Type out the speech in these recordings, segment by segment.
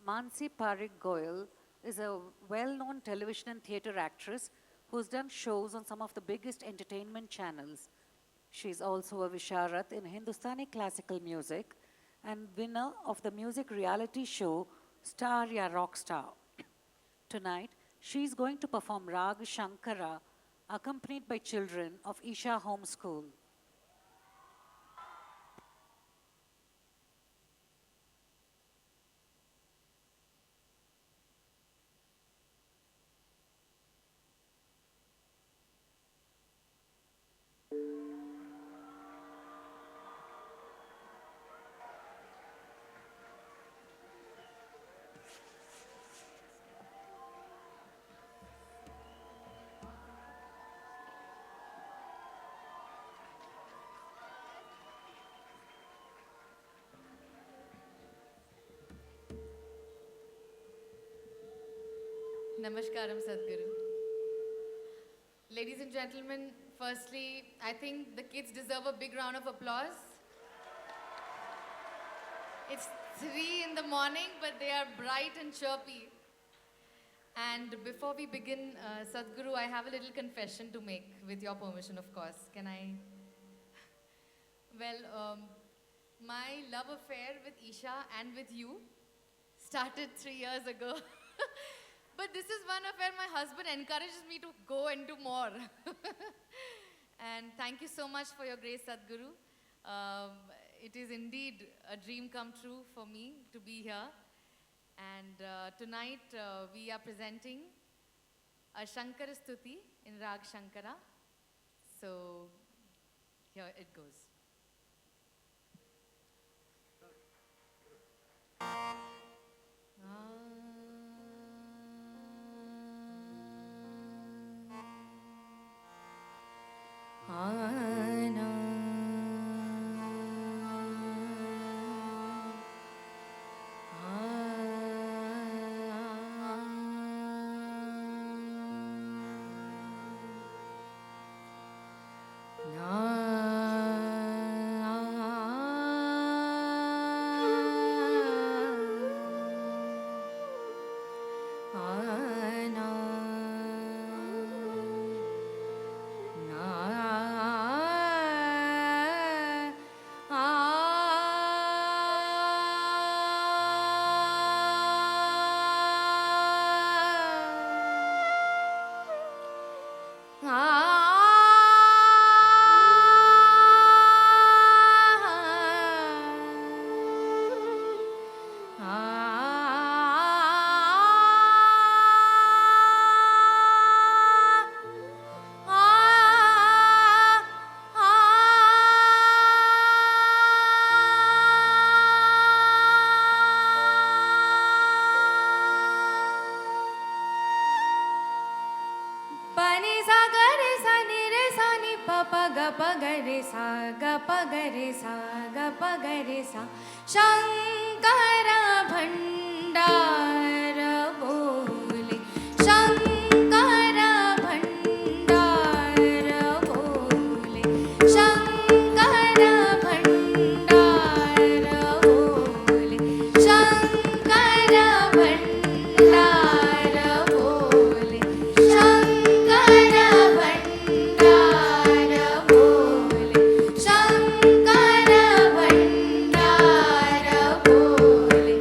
Mansi Parik Goyal is a well-known television and theatre actress who's done shows on some of the biggest entertainment channels. She's also a Visharat in Hindustani classical music and winner of the music reality show Star Ya Rockstar. Tonight, she's going to perform Rag Shankara accompanied by children of Isha Home School. Namaskaram, Sadhguru. Ladies and gentlemen, firstly, I think the kids deserve a big round of applause. It's 3 in the morning, but they are bright and chirpy. And before we begin, Sadhguru, I have a little confession to make, with your permission, of course. Can I? Well, my love affair with Isha and with you started 3 years ago. But this is one affair my husband encourages me to go into more. And thank you so much for your grace, Sadhguru. It is indeed a dream come true for me to be here. And tonight we are presenting a Shankara Stuti in Rag Shankara. So here it goes. Shankar भंडार बोले शंकर भंडार बोले शंकर भंडार बोले शंकर भंडार बोले शंकर भंडार बोले शंकर भंडार बोले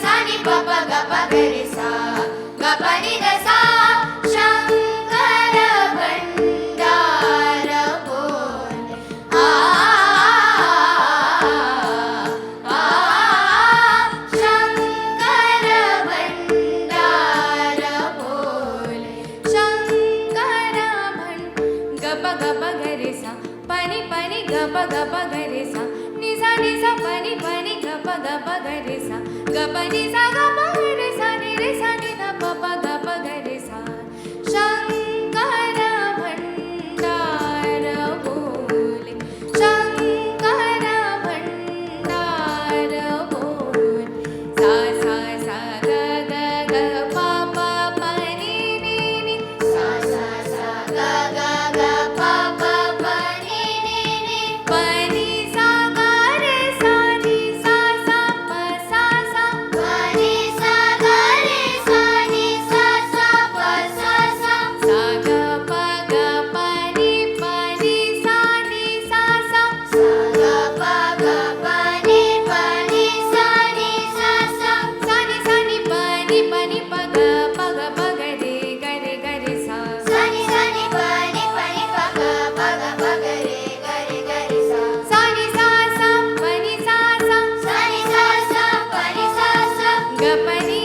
सा नि प प ग प ग रे सा ग प नि ग सा शंकर भंडार बोले आ शंकर भंडार बोले शंकर भंड ग प ग रे सा पनि पनि ग प ग रे सा नि सा पनि पनि ग प रे सा ग प नि सा ग प रे सा नि रे सा नि ध प प ग रे सा शंकर भंडार बोले शंकर भंडार बोले सा सा सा ग ग ग प प प नि नि सा सा सा ग ग ग प प प नि नि प नि सा ग रे सा नि सा सा प सा सा प नि सा ग रे सा नि सा सा प सा सा सा ग प नि सा नि सा सा सा ग प नि सा नि सा सा सा नि प नि प ग प ग रे ग रे सा सा नि प नि प ग प ग रे ग रे सा सा नि सा सा प नि सा सा सा नि सा सा प नि सा सा ग प नि